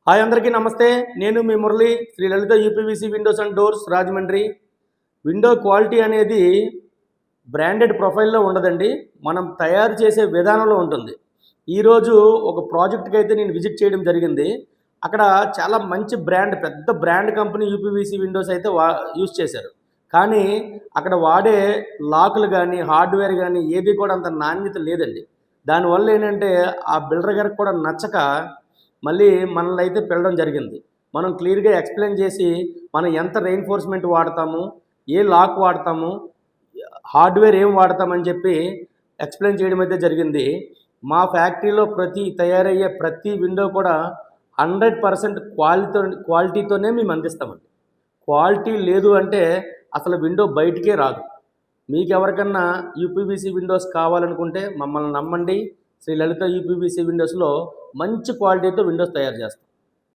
Hi అందరికీ నమస్తే. నేను మీ Murali, Sri Lalitha UPVC windows and doors Rajahmundry. Window quality అనేది బ్రాండెడ్ ప్రొఫైల్‌లో ఉండదండి. మనం తయారు చేసే విధానంలో ఉంటుంది. ఈరోజు ఒక ప్రాజెక్ట్‌కి అయితే నేను విజిట్ చేయడం జరిగింది. అక్కడ చాలా మంచి బ్రాండ్, పెద్ద బ్రాండ్ కంపెనీ యూపీవీసీ విండోస్ అయితే యూజ్ చేశారు. కానీ అక్కడ వాడే లాకులు గానీ, హార్డ్‌వేర్ గానీ ఏది కూడా అంత నాణ్యత లేదండి. దానివల్ల ఏంటంటే ఆ బిల్డర్ గారికి కూడా నచ్చక మళ్ళీ మనల్ని అయితే పిలవడం జరిగింది. మనం క్లియర్‌గా ఎక్స్‌ప్లెయిన్ చేసి, మనం ఎంత రెయిన్‌ఫోర్స్‌మెంట్ వాడతాము, ఏ లాక్ వాడతాము, హార్డ్‌వేర్ ఏం వాడతామని చెప్పి ఎక్స్‌ప్లెయిన్ చేయడం అయితే జరిగింది. మా ఫ్యాక్టరీలో తయారయ్యే ప్రతి విండో కూడా 100% క్వాలిటీతోనే మేము అందిస్తామండి. క్వాలిటీ లేదు అంటే అసలు విండో బయటికే రాదు. మీకెవరికన్నా యూపీవీసీ విండోస్ కావాలనుకుంటే మమ్మల్ని నమ్మండి. శ్రీ లలిత యూపీవీసీ విండోస్‌లో మంచి క్వాలిటీతో విండోస్ తయారు చేస్తాం.